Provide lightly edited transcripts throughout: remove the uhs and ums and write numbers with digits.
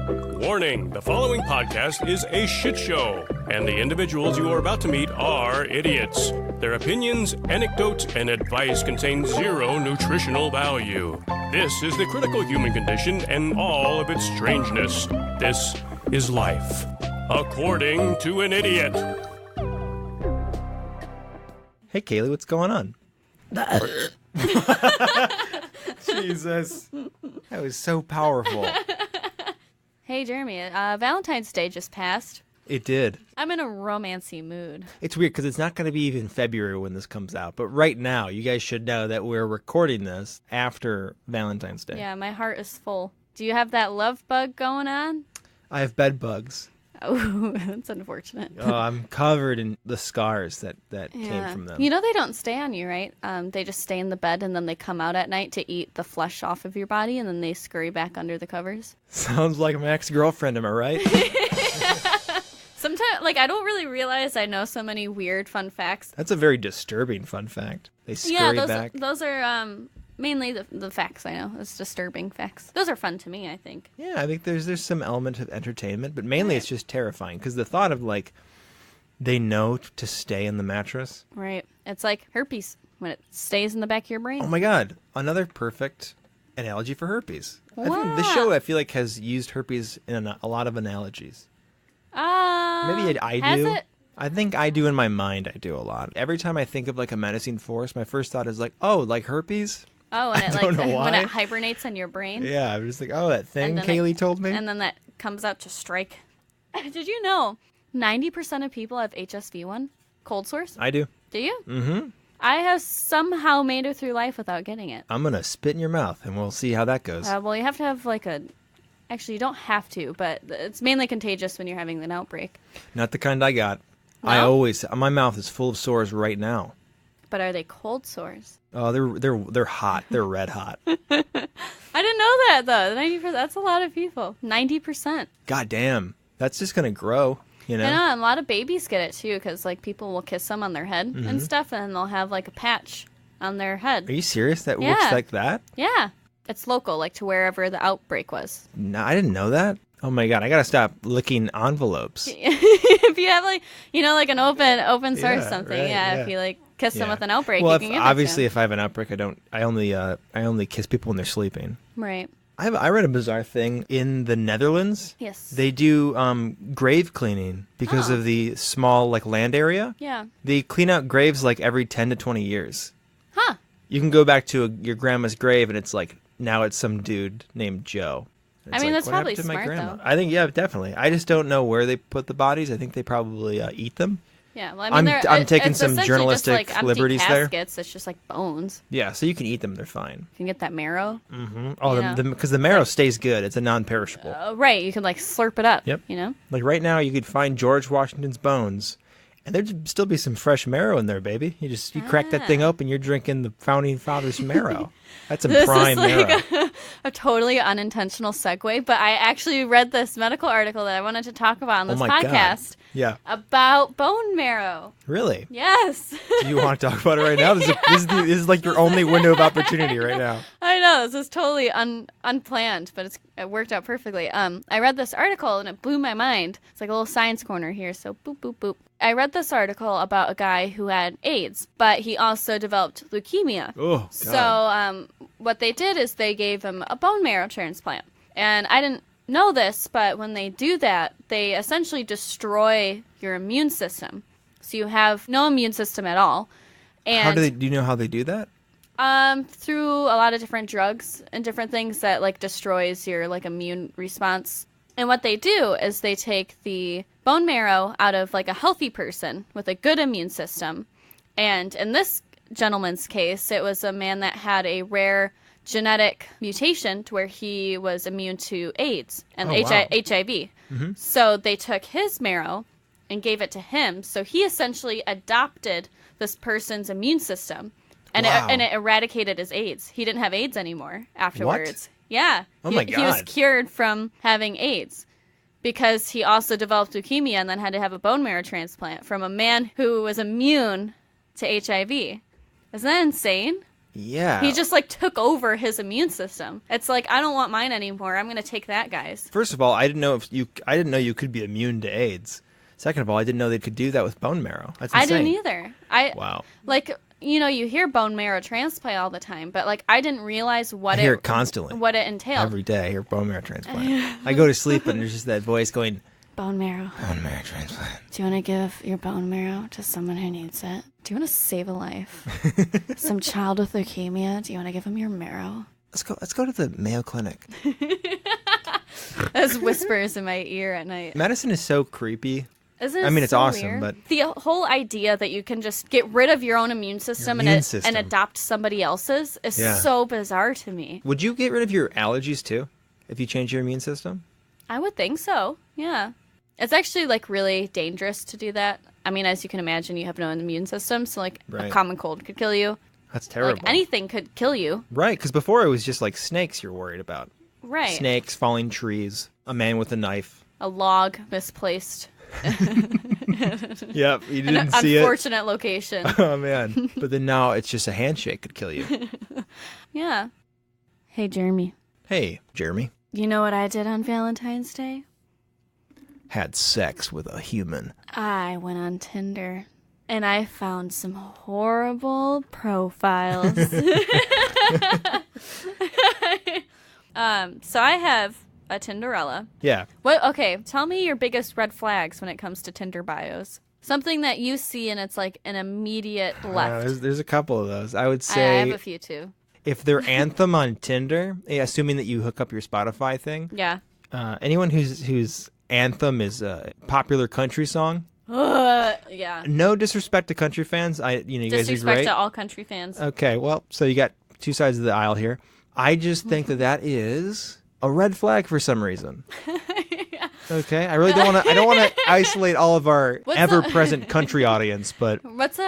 Warning, the following podcast is a shit show, and the individuals you are about to meet are idiots. Their opinions, anecdotes, and advice contain zero nutritional value. This is the critical human condition and all of its strangeness. This is life, according to an idiot. Hey, Kaylee, what's going on? Jesus. That was so powerful. Hey, Jeremy, Valentine's Day just passed. It did. I'm in a romancy mood. It's weird because it's not going to be even February when this comes out. But right now, you guys should know that we're recording this after Valentine's Day. Yeah, my heart is full. Do you have that love bug going on? I have bed bugs. Oh, that's unfortunate. Oh, I'm covered in the scars that came from them. You know they don't stay on you, right? They just stay in the bed and then they come out at night to eat the flesh off of your body and then they scurry back under the covers. Sounds like my ex-girlfriend, am I right? Sometimes, I don't really realize I know so many weird fun facts. That's a very disturbing fun fact. They scurry back. Those are mainly the facts I know. It's disturbing facts. Those are fun to me, I think. Yeah, I think there's some element of entertainment, but mainly it's just terrifying because the thought of they know to stay in the mattress. Right. It's like herpes when it stays in the back of your brain. Oh my God. Another perfect analogy for herpes. Wow. I think this show, I feel like, has used herpes in a lot of analogies. Maybe I do. Has it? I think I do in my mind. I do a lot. Every time I think of a menacing force, my first thought is like herpes. Oh, and I don't know why. when it hibernates in your brain. Yeah, I'm just like, oh, that thing Kaylee told me. And then that comes out to strike. Did you know 90% of people have HSV1? Cold sores? I do. Do you? Mm-hmm. I have somehow made it through life without getting it. I'm going to spit in your mouth, and we'll see how that goes. Well, you have to have Actually, you don't have to, but it's mainly contagious when you're having an outbreak. Not the kind I got. No? My mouth is full of sores right now. But are they cold sores? Oh, they're hot. They're red hot. I didn't know that, though. 90%, that's a lot of people. 90%. God damn. That's just going to grow, you know? I know, and a lot of babies get it, too, because, people will kiss them on their head and stuff, and they'll have, a patch on their head. Are you serious? That Yeah. works like that? Yeah. It's local, to wherever the outbreak was. No, I didn't know that. Oh, my God. I got to stop licking envelopes. If you have, an open source Yeah, something, right, yeah. yeah. If you, kiss them with an outbreak, well, you can give obviously, it if I have an outbreak, I only kiss people when they're sleeping. Right. I read a bizarre thing in the Netherlands. Yes. They do grave cleaning because of the small land area. Yeah. They clean out graves every 10 to 20 years. Huh. You can go back to your grandma's grave and it's now it's some dude named Joe. It's that's what probably happened to my smart, grandma? though. I think, yeah, definitely. I just don't know where they put the bodies. I think they probably eat them. Yeah, well, I'm taking it's some essentially journalistic just, liberties empty there. caskets. It's just bones. Yeah, so you can eat them. They're fine. You can get that marrow. Mm-hmm. Oh, because the marrow stays good. It's a non-perishable. Right, you can slurp it up. Yep. You know? Right now, you could find George Washington's bones, and there'd still be some fresh marrow in there, baby. You crack that thing open, you're drinking the founding fathers' marrow. That's some prime marrow. A totally unintentional segue, but I actually read this medical article that I wanted to talk about on this podcast. God. Yeah. About bone marrow. Really? Yes. Do you want to talk about it right now? This is your only window of opportunity right now. I know, this is totally unplanned, but it worked out perfectly. I read this article and it blew my mind. It's like a little science corner here, so boop, boop, boop. I read this article about a guy who had AIDS, but he also developed leukemia. Oh, God. So what they did is they gave him a bone marrow transplant. And I didn't know this, but when they do that, they essentially destroy your immune system. So you have no immune system at all. And do you know how they do that? Through a lot of different drugs and different things that destroys your immune response. And what they do is they take the bone marrow out of a healthy person with a good immune system. And in this gentleman's case, it was a man that had a rare genetic mutation to where he was immune to AIDS and HIV. Mm-hmm. So they took his marrow and gave it to him. So he essentially adopted this person's immune system. And, it eradicated his AIDS. He didn't have AIDS anymore afterwards. What? Yeah. Oh my God. He was cured from having AIDS because he also developed leukemia and then had to have a bone marrow transplant from a man who was immune to HIV. Isn't that insane? Yeah. He just like took over his immune system. It's like, I don't want mine anymore. I'm going to take that guy's. First of all, I didn't know you could be immune to AIDS. Second of all, I didn't know they could do that with bone marrow. That's insane. I didn't either. Wow. Like, you know, you hear bone marrow transplant all the time, but like I didn't realize I hear it constantly. What it entailed. Every day I hear bone marrow transplant. I go to sleep and there's just that voice going, bone marrow. Bone marrow transplant. Do you want to give your bone marrow to someone who needs it? Do you want to save a life? Some child with leukemia? Do you want to give him your marrow? Let's go to the Mayo Clinic. As whispers in my ear at night. Medicine is so creepy. Isn't it? I mean, it's so awesome, weird? but the whole idea that you can just get rid of your own immune system, and adopt somebody else's is so bizarre to me. Would you get rid of your allergies too if you change your immune system? I would think so. Yeah. It's actually like really dangerous to do that. I mean, as you can imagine, you have no immune system, so like a common cold could kill you. That's terrible. Like anything could kill you. Right, because before it was just like snakes you're worried about. Right. Snakes, falling trees, a man with a knife. A log misplaced. Yep, you didn't see it. An unfortunate location. Oh, man. But then now it's just a handshake could kill you. Yeah. Hey, Jeremy. Hey, Jeremy. You know what I did on Valentine's Day? Had sex with a human. I went on Tinder, and I found some horrible profiles. So I have a Tinderella. Yeah. Okay, tell me your biggest red flags when it comes to Tinder bios. Something that you see and it's like an immediate left. There's a couple of those. I would I say have a few too. if they're anthem on Tinder, assuming that you hook up your Spotify thing. Yeah. Anyone whose anthem is a popular country song. Yeah. No disrespect to country fans. You guys are great. Disrespect to all country fans. Okay, well, so you got two sides of the aisle here. I just think that is a red flag for some reason. Yeah. Okay, I really don't want to. I don't want to isolate all of our ever-present country audience, but what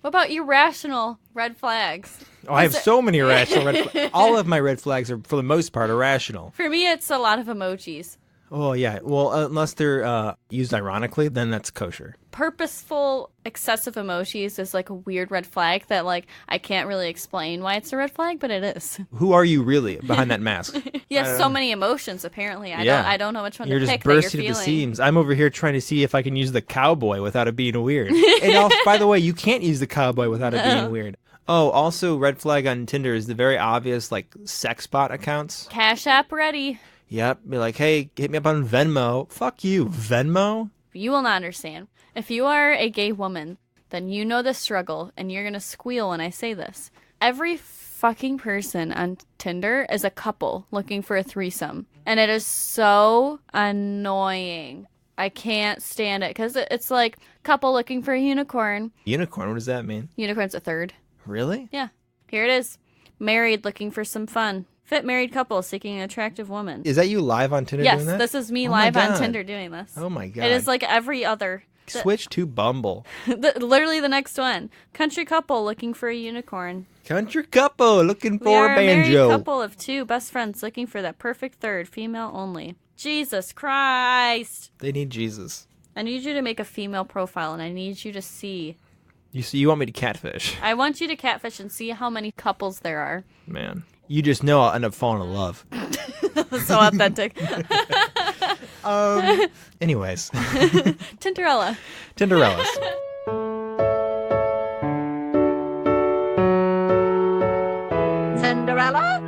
about irrational red flags? Oh, I have so many irrational red flags. All of my red flags are, for the most part, irrational. For me, it's a lot of emojis. Oh, yeah. Well, unless they're used ironically, then that's kosher. Purposeful, excessive emojis is like a weird red flag that, like, I can't really explain why it's a red flag, but it is. Who are you really behind that mask? You have so many emotions, apparently. I don't know which one to pick. You're just bursting at the seams. I'm over here trying to see if I can use the cowboy without it being weird. And also, by the way, you can't use the cowboy without it being weird. Oh, also, red flag on Tinder is the very obvious, like, sex bot accounts. Cash App ready. Yep. Be like, hey, hit me up on Venmo. Fuck you, Venmo? You will not understand. If you are a gay woman, then you know the struggle, and you're going to squeal when I say this. Every fucking person on Tinder is a couple looking for a threesome. And it is so annoying. I can't stand it, because it's like couple looking for a unicorn. Unicorn? What does that mean? Unicorn's a third. Really? Yeah. Here it is. Married looking for some fun. Fit married couple seeking an attractive woman. Is that you live on Tinder doing that? Yes, this is me live on Tinder doing this. Oh my God. It is like every other. Switch to Bumble. Literally the next one. Country couple looking for a unicorn. Country couple looking for a banjo. We are a married couple of two best friends looking for that perfect third, female only. Jesus Christ. They need Jesus. I need you to make a female profile, and I need you to see. You want me to catfish? I want you to catfish and see how many couples there are. Man. You just know I'll end up falling in love. So authentic. Anyways. Tinderella. Tinderellas. Cinderella?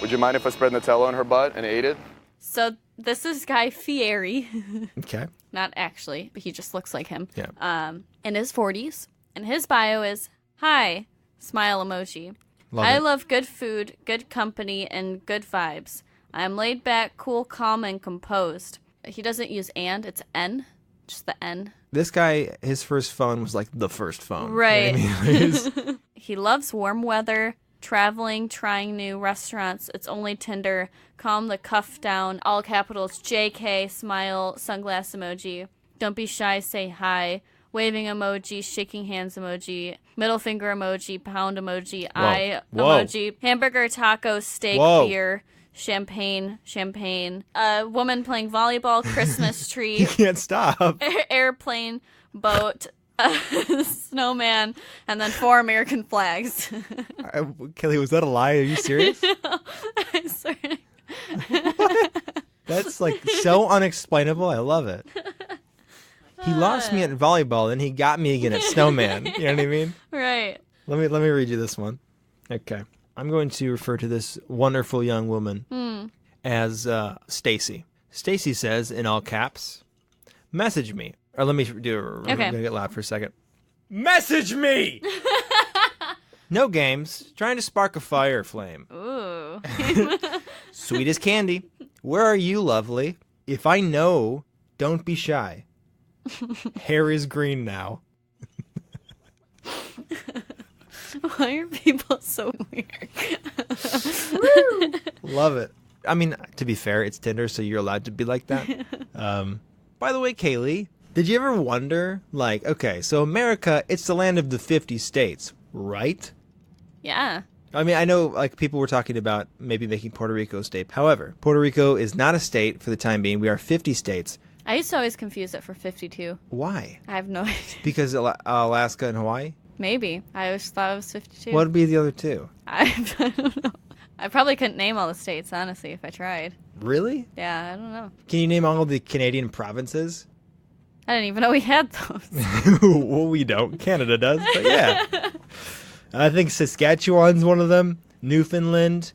Would you mind if I spread Nutella on her butt and ate it? So this is Guy Fieri. Okay. Not actually, but he just looks like him. Yeah. In his 40s. And his bio is, hi, smile emoji. Love I it. love good food, good company, and good vibes. I'm laid back, cool, calm, and composed. He doesn't use and, it's N. Just the N. This guy, his first phone was like the first phone. Right. You know what I mean? He loves warm weather, traveling, trying new restaurants. It's only Tinder. Calm the cuff down. All capitals. JK, smile, sunglass emoji. Don't be shy, say hi. Waving emoji, shaking hands emoji, middle finger emoji, pound emoji, eye emoji, hamburger, taco, steak, beer, champagne, a woman playing volleyball, Christmas tree. You can't stop. Airplane, boat, snowman, and then 4 American flags. Kelly, was that a lie? Are you serious? I swear. That's like so unexplainable. I love it. He lost me at volleyball, and he got me again at snowman. You know what I mean? Right. Let me read you this one. Okay. I'm going to refer to this wonderful young woman as Stacy. Stacy says, in all caps, message me. Or let me do it. Okay. I'm going to get loud for a second. Message me! No games. Trying to spark a fire flame. Ooh. Sweet as candy. Where are you, lovely? If I know, don't be shy. Hair is green now. Why are people so weird? Love it. I mean, to be fair, it's Tinder, so you're allowed to be like that. By the way, Kaylee, did you ever wonder, like, okay, so America, it's the land of the 50 states, right? Yeah. I mean, I know, like, people were talking about maybe making Puerto Rico a state. However, Puerto Rico is not a state for the time being. We are 50 states. I used to always confuse it for 52. Why? I have no idea. Because Alaska and Hawaii? Maybe. I always thought it was 52. What would be the other two? I don't know. I probably couldn't name all the states, honestly, if I tried. Really? Yeah, I don't know. Can you name all of the Canadian provinces? I didn't even know we had those. Well, we don't. Canada does, but yeah. I think Saskatchewan's one of them. Newfoundland,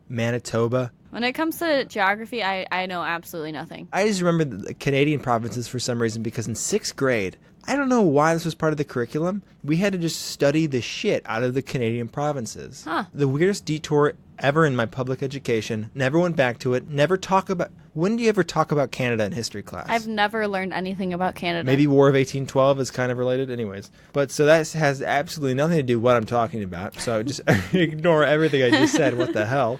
Manitoba. When it comes to geography, I know absolutely nothing. I just remember the Canadian provinces for some reason because in 6th grade, I don't know why this was part of the curriculum. We had to just study the shit out of the Canadian provinces. Huh. The weirdest detour ever in my public education. Never went back to it. Never talk about... When do you ever talk about Canada in history class? I've never learned anything about Canada. Maybe War of 1812 is kind of related. Anyways. But so that has absolutely nothing to do with what I'm talking about. So just ignore everything I just said. What the hell?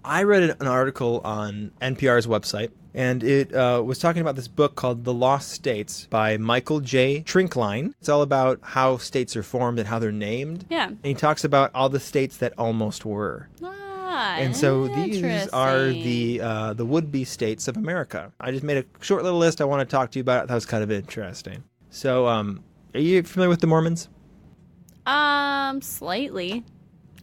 I read an article on NPR's website, and it was talking about this book called The Lost States by Michael J. Trinkline. It's all about how states are formed and how they're named. Yeah. And he talks about all the states that almost were. And so these are the would-be states of America. I just made a short little list I want to talk to you about. That was kind of interesting. So, are you familiar with the Mormons? Slightly.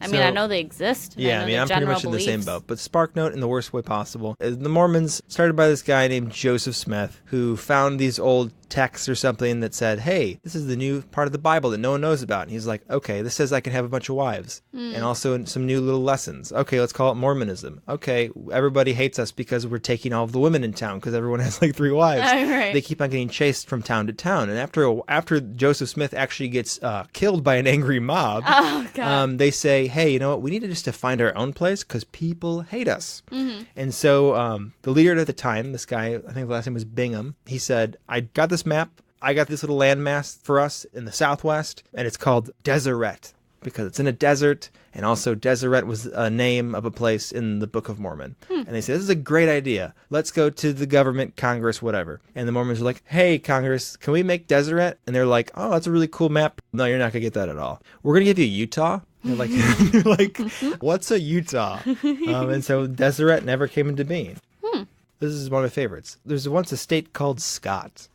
I mean, I know they exist. Yeah, I'm pretty much in the same boat. But Spark Note in the worst way possible. The Mormons started by this guy named Joseph Smith, who found these old texts or something that said, hey, this is the new part of the Bible that no one knows about. And he's like, okay, this says I can have a bunch of wives. And also some new little lessons. Okay, let's call it Mormonism. Okay, everybody hates us because we're taking all of the women in town because everyone has like 3 wives. Right. They keep on getting chased from town to town. And after Joseph Smith actually gets killed by an angry mob, they say, hey, you know what? We need to find our own place because people hate us. And so the leader at the time, this guy, I think the last name was Bingham, he said, I got this map. I got this little landmass for us in the Southwest, and it's called Deseret because it's in a desert. And also Deseret was a name of a place in the Book of Mormon. And they said, this is a great idea. Let's go to the government, Congress, whatever. And the Mormons are like, hey, Congress, can we make Deseret? And they're like, oh, that's a really cool map. No, you're not going to get that at all. We're going to give you Utah. They're like, you're like, what's a Utah? And so Deseret never came into being. This is one of my favorites. There's once a state called Scott.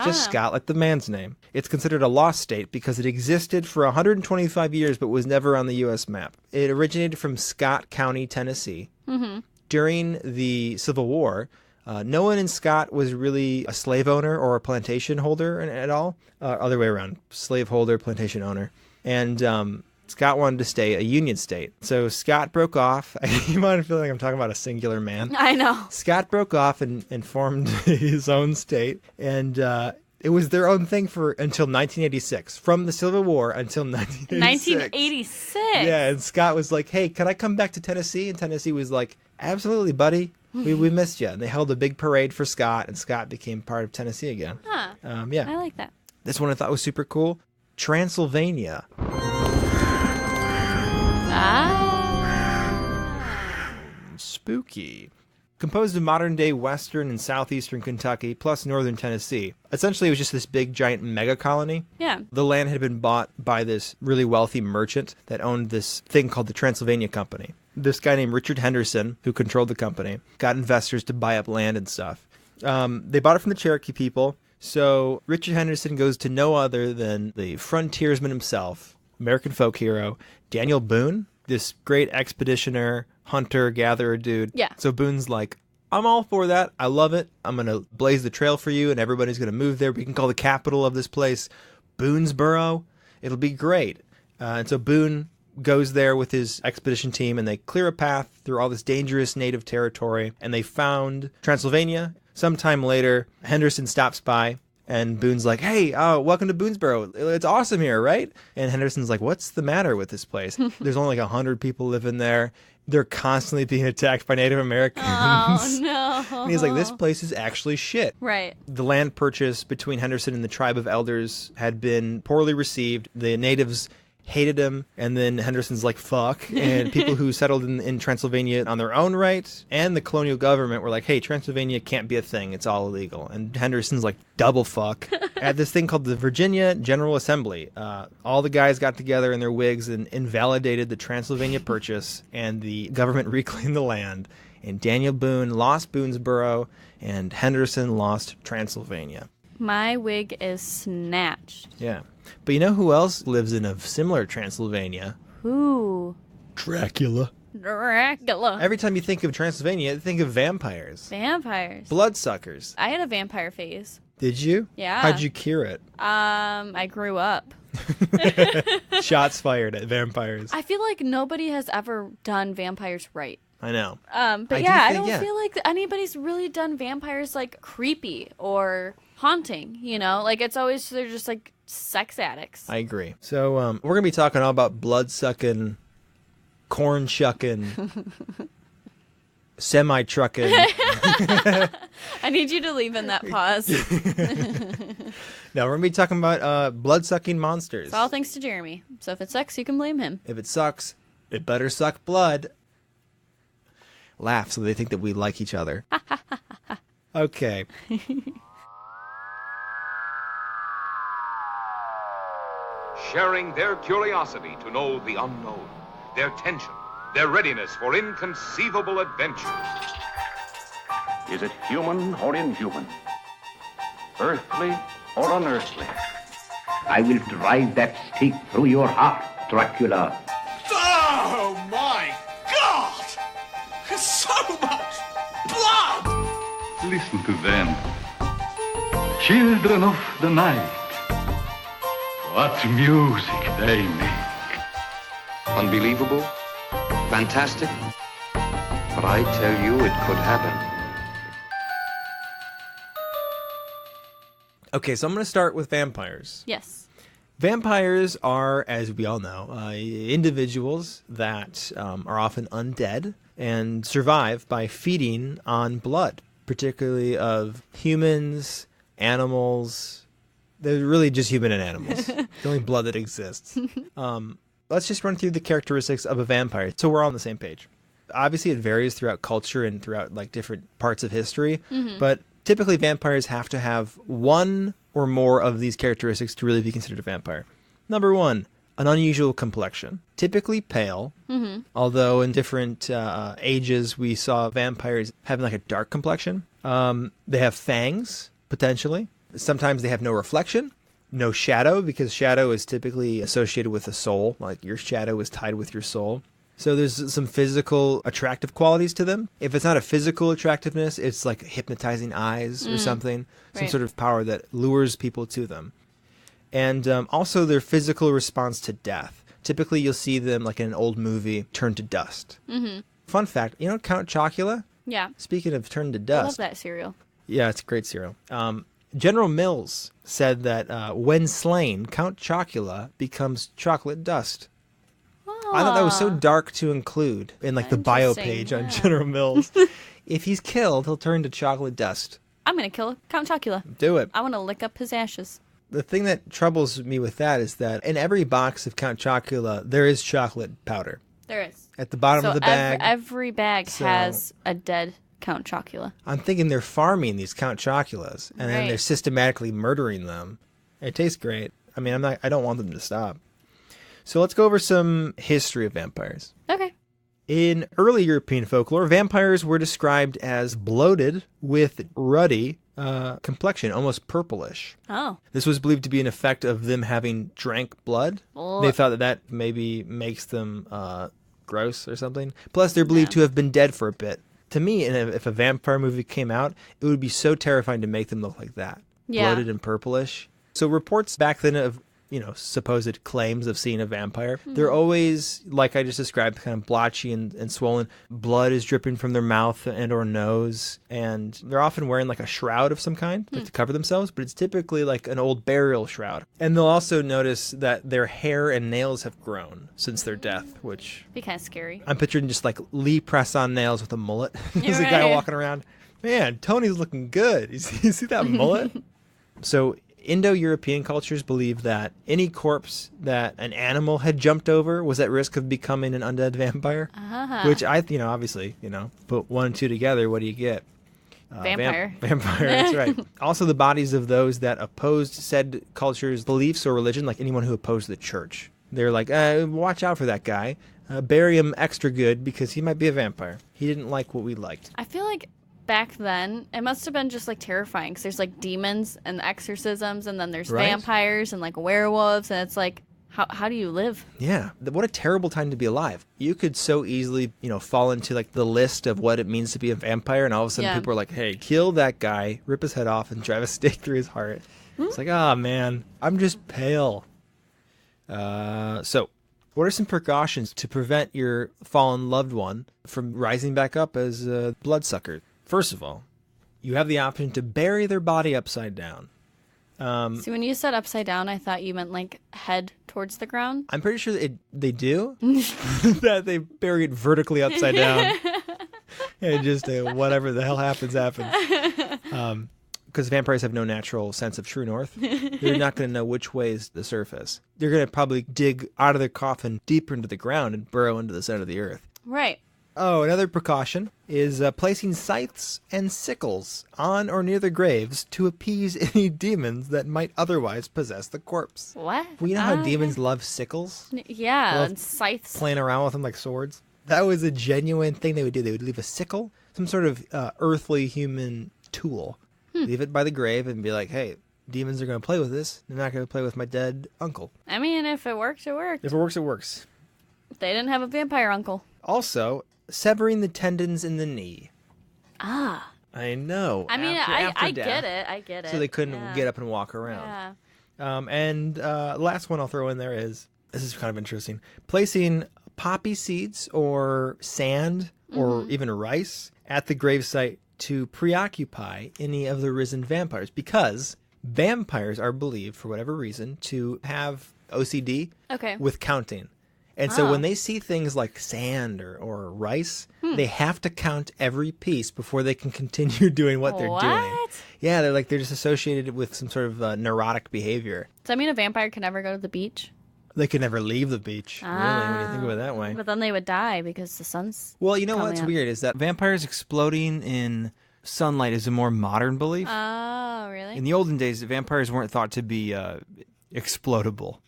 Just Scott, like the man's name. It's considered a lost state because it existed for 125 years but was never on the U.S. map. It originated from Scott County, Tennessee. During the Civil War, no one in Scott was really a slave owner or a plantation holder at all. Other way around, slave holder, plantation owner. And Scott wanted to stay a Union state. So Scott broke off. I keep on feeling like I'm talking about a singular man. I know. Scott broke off and formed his own state. And it was their own thing until 1986. From the Civil War until 1986. 1986? Yeah, and Scott was like, hey, can I come back to Tennessee? And Tennessee was like, absolutely, buddy. We missed you. And they held a big parade for Scott, and Scott became part of Tennessee again. Yeah. I like that. This one I thought was super cool. Transylvania. Spooky. Composed of modern-day western and southeastern Kentucky, plus northern Tennessee. Essentially, it was just this big, giant mega colony. Yeah. The land had been bought by this really wealthy merchant that owned this thing called the Transylvania Company. This guy named Richard Henderson, who controlled the company, got investors to buy up land and stuff. They bought it from the Cherokee people. So Richard Henderson goes to no other than the frontiersman himself, American folk hero, Daniel Boone, this great expeditioner, hunter, gatherer dude. Yeah. So Boone's like, I'm all for that. I love it. I'm going to blaze the trail for you, and everybody's going to move there. We can call the capital of this place Boonesboro. It'll be great. And so Boone goes there with his expedition team, and they clear a path through all this dangerous native territory, and they found Transylvania. Sometime later, Henderson stops by, and Boone's like, hey, welcome to Boonesboro. It's awesome here, right? And Henderson's like, what's the matter with this place? There's only like 100 people living there. They're constantly being attacked by Native Americans. Oh, no. And he's like, this place is actually shit. Right. The land purchase between Henderson and the tribe of elders had been poorly received. The natives hated him, and then Henderson's like, fuck. And people who settled in Transylvania on their own right, and the colonial government were like, hey, Transylvania can't be a thing. It's all illegal. And Henderson's like, double fuck. At this thing called the Virginia General Assembly, all the guys got together in their wigs and invalidated the Transylvania Purchase, and the government reclaimed the land. And Daniel Boone lost Boonesboro, and Henderson lost Transylvania. My wig is snatched. Yeah. But you know who else lives in a similar Transylvania? Who? Dracula. Dracula. Every time you think of Transylvania, think of vampires. Vampires. Bloodsuckers. I had a vampire phase. Did you? Yeah. How'd you cure it? I grew up. Shots fired at vampires. I feel like nobody has ever done vampires right. I know. But I don't feel like anybody's really done vampires like creepy or haunting, you know? Like it's always, they're just like sex addicts. I agree. So we're going to be talking all about blood-sucking, corn-shucking, semi-trucking. I need you to leave in that pause. No, we're going to be talking about blood-sucking monsters. It's all thanks to Jeremy. So if it sucks, you can blame him. If it sucks, it better suck blood. Laugh so they think that we like each other. Okay. Sharing their curiosity to know the unknown, their tension, their readiness for inconceivable adventure. Is it human or inhuman? Earthly or unearthly? I will drive that stake through your heart, Dracula. Oh my God! So much blood! Listen to them. Children of the night. What music they make. Unbelievable, fantastic, but I tell you it could happen. Okay, so I'm going to start with vampires. Yes. Vampires are, as we all know, individuals that are often undead and survive by feeding on blood, particularly of humans, animals. They're really just human and animals. The only blood that exists. Let's just run through the characteristics of a vampire so we're all on the same page. Obviously, it varies throughout culture and throughout like different parts of history, but typically vampires have to have one or more of these characteristics to really be considered a vampire. Number one, an unusual complexion, typically pale, although in different ages we saw vampires having like a dark complexion. They have fangs, potentially. Sometimes they have no reflection, no shadow, because shadow is typically associated with a soul, like your shadow is tied with your soul. So there's some physical attractive qualities to them. If it's not a physical attractiveness, it's like hypnotizing eyes or something, some sort of power that lures people to them. And also their physical response to death. Typically you'll see them like in an old movie turn to dust. Fun fact, you know Count Chocula? Yeah. Speaking of turn to I dust. love that cereal. Yeah, it's a great cereal. General Mills said that when slain, Count Chocula becomes chocolate dust. I thought that was so dark to include in like the bio page on General Mills. If he's killed, he'll turn to chocolate dust. I'm going to kill Count Chocula. Do it. I want to lick up his ashes. The thing that troubles me with that is that in every box of Count Chocula, there is chocolate powder. There is. At the bottom of the bag. Every bag has a dead Count Chocula. I'm thinking they're farming these Count Choculas, and then they're systematically murdering them. It tastes great. I mean, I don't want them to stop. So let's go over some history of vampires. Okay. In early European folklore, vampires were described as bloated with ruddy complexion, almost purplish. Oh. This was believed to be an effect of them having drank blood. Oh. They thought that maybe makes them gross or something. Plus, they're believed to have been dead for a bit. To me, if a vampire movie came out, it would be so terrifying to make them look like that. Yeah. Bloated and purplish. So reports back then of, supposed claims of seeing a vampire, they're always, like I just described, kind of blotchy and swollen. Blood is dripping from their mouth and or nose, and they're often wearing like a shroud of some kind to cover themselves, but it's typically like an old burial shroud. And they'll also notice that their hair and nails have grown since their death, which... Be kind of scary. I'm picturing just like Lee press-on nails with a mullet. There's a guy walking around. Man, Tony's looking good. You see that mullet? So... Indo-European cultures believe that any corpse that an animal had jumped over was at risk of becoming an undead vampire. Which obviously, put 1 and 2 together, what do you get? Vampire. Vampire, that's right. Also, the bodies of those that opposed said culture's beliefs or religion, like anyone who opposed the church. They're like, watch out for that guy. Bury him extra good because he might be a vampire. He didn't like what we liked. I feel like back then, it must have been just like terrifying because there's like demons and exorcisms, and then there's vampires and like werewolves, and it's like, how do you live? Yeah, what a terrible time to be alive. You could so easily, fall into like the list of what it means to be a vampire, and all of a sudden people are like, hey, kill that guy, rip his head off, and drive a stake through his heart. It's like, oh man, I'm just pale. So, what are some precautions to prevent your fallen loved one from rising back up as a bloodsucker? First of all, you have the option to bury their body upside down. See, when you said upside down, I thought you meant like head towards the ground. I'm pretty sure they do. That they bury it vertically upside down. And just whatever the hell happens. Because vampires have no natural sense of true north. They're not going to know which way is the surface. They're going to probably dig out of their coffin deeper into the ground and burrow into the center of the earth. Right. Oh, another precaution is placing scythes and sickles on or near the graves to appease any demons that might otherwise possess the corpse. What? Well, you know how demons love sickles? Yeah, and scythes. Playing around with them like swords. That was a genuine thing they would do. They would leave a sickle, some sort of earthly human tool, leave it by the grave and be like, hey, demons are going to play with this. They're not going to play with my dead uncle. I mean, if it worked, it worked. If it works, it works. They didn't have a vampire uncle. Also, severing the tendons in the knee. Ah. I know. I mean, after I death, get it. I get it. So they couldn't get up and walk around. Yeah. And last one I'll throw in there is, this is kind of interesting, placing poppy seeds or sand or even rice at the gravesite to preoccupy any of the risen vampires, because vampires are believed, for whatever reason, to have OCD with counting. And so when they see things like sand or rice, they have to count every piece before they can continue doing what they're doing. Yeah, they're just associated with some sort of neurotic behavior. Does that mean a vampire can never go to the beach? They can never leave the beach, really, when you think of it that way. But then they would die because the sun's Well, you know coming what's up. weird is that vampires exploding in sunlight is a more modern belief. Oh, really? In the olden days, vampires weren't thought to be explodable.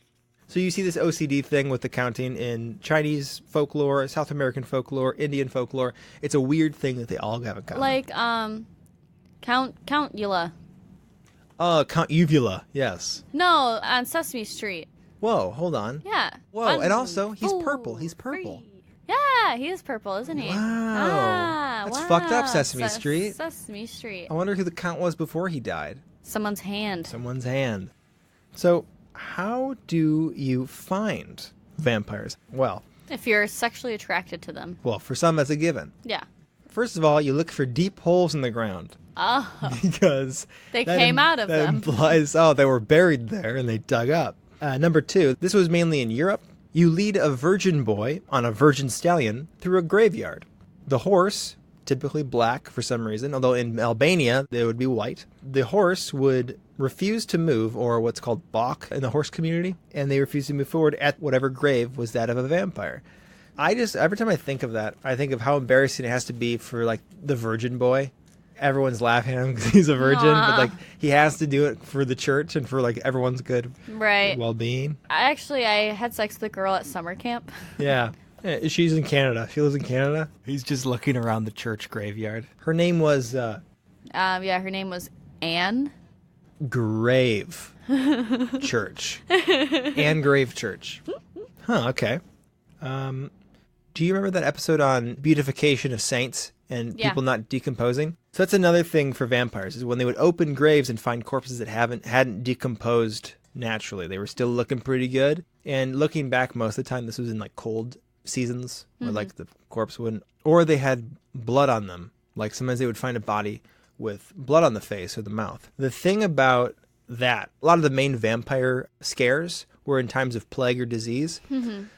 So you see this OCD thing with the counting in Chinese folklore, South American folklore, Indian folklore. It's a weird thing that they all have in common. Like, Count Chocula. Oh, Count Uvula, yes. No, on Sesame Street. Whoa, hold on. Yeah. Whoa, and also, he's purple. He's purple. Yeah, he is purple, isn't he? Wow. That's fucked up, Sesame Street. Sesame Street. I wonder who the Count was before he died. Someone's hand. Someone's hand. So, how do you find vampires? Well, if you're sexually attracted to them. Well, for some, that's a given. Yeah. First of all, you look for deep holes in the ground. Oh. Because they came out of that them. Implies, they were buried there and they dug up. Number two, this was mainly in Europe. You lead a virgin boy on a virgin stallion through a graveyard. The horse, typically black for some reason, although in Albania they would be white. The horse would refuse to move, or what's called balk in the horse community, and they refuse to move forward at whatever grave was that of a vampire. Every time I think of that, I think of how embarrassing it has to be for like the virgin boy. Everyone's laughing at him because he's a virgin, but like he has to do it for the church and for like everyone's good well-being. I had sex with a girl at summer camp. Yeah. She's in Canada. She lives in Canada. He's just looking around the church graveyard. Her name was her name was Anne. Grave Church. Anne Grave Church. Huh, okay. Do you remember that episode on beatification of saints and people not decomposing? So that's another thing for vampires, is when they would open graves and find corpses that hadn't decomposed naturally. They were still looking pretty good. And looking back, most of the time, this was in like cold seasons where like the corpse wouldn't, or they had blood on them. Like sometimes they would find a body with blood on the face or the mouth. The thing about that, a lot of the main vampire scares were in times of plague or disease.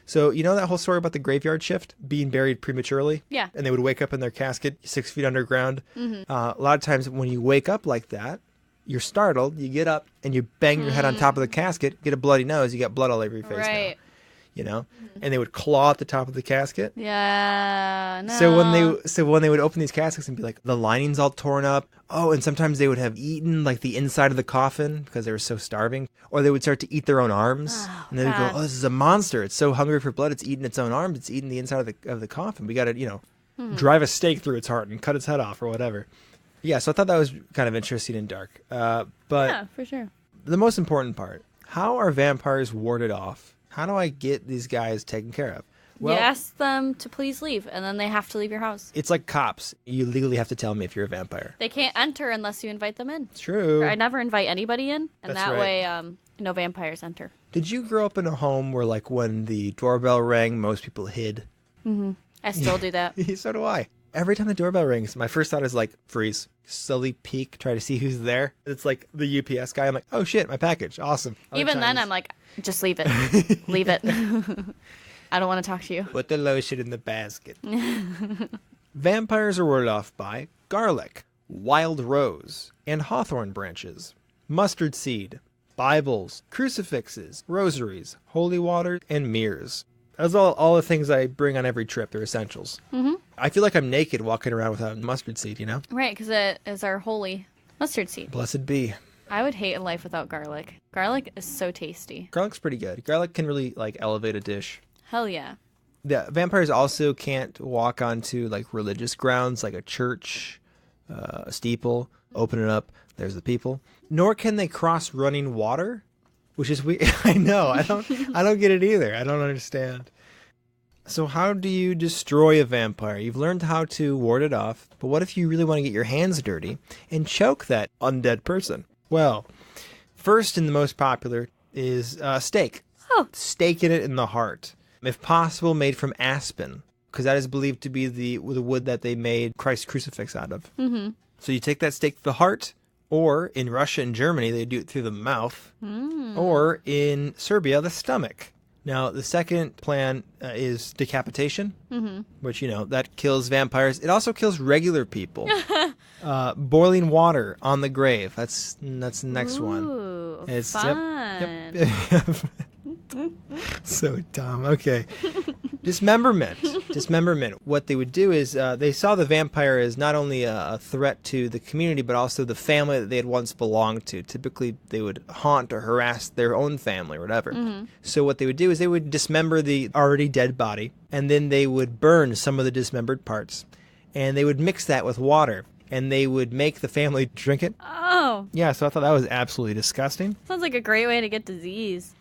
So you know that whole story about the graveyard shift being buried prematurely? Yeah. And they would wake up in their casket 6 feet underground. A lot of times when you wake up like that, you're startled, you get up and you bang your head on top of the casket, get a bloody nose, you got blood all over your face now. You know, and they would claw at the top of the casket. Yeah, no. So when they would open these caskets and be like, the lining's all torn up. Oh, and sometimes they would have eaten like the inside of the coffin because they were so starving. Or they would start to eat their own arms. And they would go, oh, this is a monster. It's so hungry for blood. It's eating its own arms. It's eating the inside of the coffin. We got to, drive a stake through its heart and cut its head off or whatever. Yeah, so I thought that was kind of interesting and dark. But yeah, for sure. The most important part, how are vampires warded off? How do I get these guys taken care of? Well, you ask them to please leave, and then they have to leave your house. It's like cops. You legally have to tell me if you're a vampire. They can't enter unless you invite them in. True. I never invite anybody in, and That's that right. way no vampires enter. Did you grow up in a home where, like, when the doorbell rang, most people hid? I still do that. So do I. Every time the doorbell rings, my first thought is like, freeze. Slowly peek, try to see who's there. It's like the UPS guy. I'm like, oh shit, my package. Awesome. Even then, I'm like, just leave it. Leave it. I don't want to talk to you. Put the lotion in the basket. Vampires are warded off by garlic, wild rose, and hawthorn branches, mustard seed, Bibles, crucifixes, rosaries, holy water, and mirrors. That's all the things I bring on every trip. They're essentials. I feel like I'm naked walking around without mustard seed, you know? Right, because it is our holy mustard seed. Blessed be. I would hate a life without garlic. Garlic is so tasty. Garlic's pretty good. Garlic can really, like, elevate a dish. Hell yeah. The vampires also can't walk onto, like, religious grounds, like a church, a steeple, open it up, there's the people. Nor can they cross running water, which is weird. I know. I don't get it either. I don't understand. So how do you destroy a vampire? You've learned how to ward it off, but what if you really want to get your hands dirty and choke that undead person? Well, first and the most popular is steak. Oh. Steak in it in the heart. If possible, made from aspen, because that is believed to be the wood that they made Christ's crucifix out of. So you take that steak to the heart, or in Russia and Germany, they do it through the mouth, or in Serbia, the stomach. Now, the second plan is decapitation, which, that kills vampires. It also kills regular people. Boiling water on the grave. That's the next one. It's fun. Yep. So dumb. Okay. Dismemberment. What they would do is they saw the vampire as not only a threat to the community, but also the family that they had once belonged to. Typically, they would haunt or harass their own family or whatever. So what they would do is they would dismember the already dead body, and then they would burn some of the dismembered parts, and they would mix that with water, and they would make the family drink it. Oh. Yeah, so I thought that was absolutely disgusting. Sounds like a great way to get disease.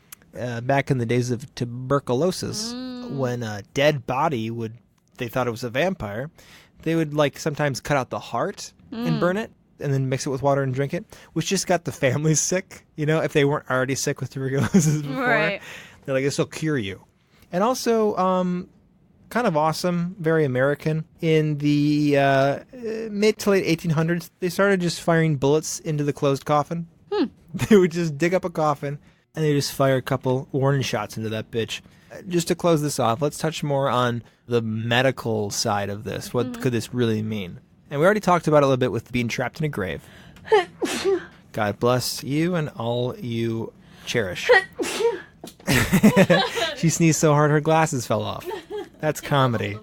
Back in the days of tuberculosis, when a dead body they thought it was a vampire, they would sometimes cut out the heart and burn it and then mix it with water and drink it, which just got the families sick, if they weren't already sick with tuberculosis before. Right. They're like, this will cure you. And also, kind of awesome, very American, in the mid to late 1800s, they started just firing bullets into the closed coffin. They would just dig up a coffin, and they just fire a couple warning shots into that bitch. Just to close this off, let's touch more on the medical side of this. What could this really mean? And we already talked about it a little bit with being trapped in a grave. God bless you and all you cherish. She sneezed so hard her glasses fell off. That's comedy.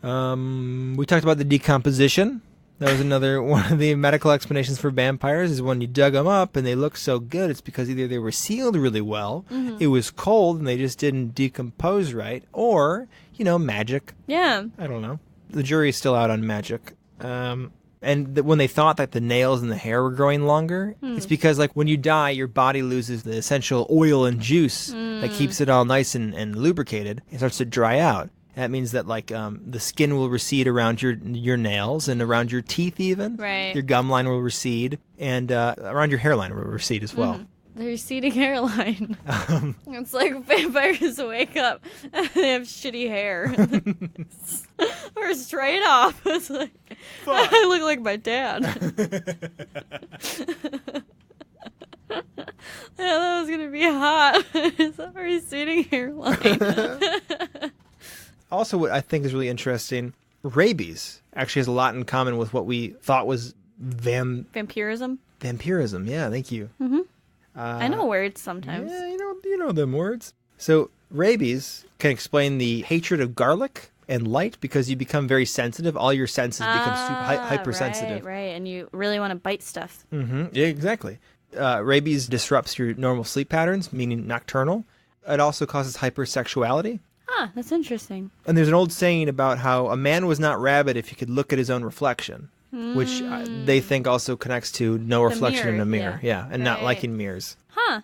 We talked about the decomposition. That was another one of the medical explanations for vampires, is when you dug them up and they looked so good, it's because either they were sealed really well, it was cold and they just didn't decompose right, or magic. Yeah. I don't know. The jury's still out on magic. When they thought that the nails and the hair were growing longer, it's because like when you die, your body loses the essential oil and juice that keeps it all nice and lubricated. It starts to dry out. That means that like the skin will recede around your nails and around your teeth even. Right. Your gum line will recede and around your hairline will recede as well. The receding hairline. It's like vampires wake up and they have shitty hair. Or straight off. It's like, I look like my dad. Yeah, that was going to be hot. It's a receding hairline. Also, what I think is really interesting, rabies actually has a lot in common with what we thought was Vampirism? Vampirism, yeah, thank you. Mm-hmm. I know words sometimes. Yeah, you know them words. So rabies can explain the hatred of garlic and light because you become very sensitive. All your senses become hypersensitive. Right, and you really want to bite stuff. Mm-hmm. Yeah, exactly. Rabies disrupts your normal sleep patterns, meaning nocturnal. It also causes hypersexuality. Ah, that's interesting. And there's an old saying about how a man was not rabid if he could look at his own reflection. Which they think also connects to no reflection in a mirror. Yeah, and not liking mirrors. Huh.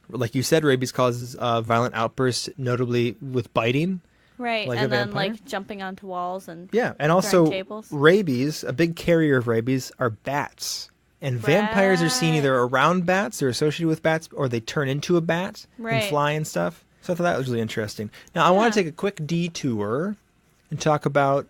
Like you said, rabies causes violent outbursts, notably with biting. Right, like and a then vampire. like jumping onto walls and and also tables. Rabies, a big carrier of rabies, are bats. And vampires are seen either around bats or associated with bats, or they turn into a bat and fly and stuff. So I thought that was really interesting. Now, I want to take a quick detour and talk about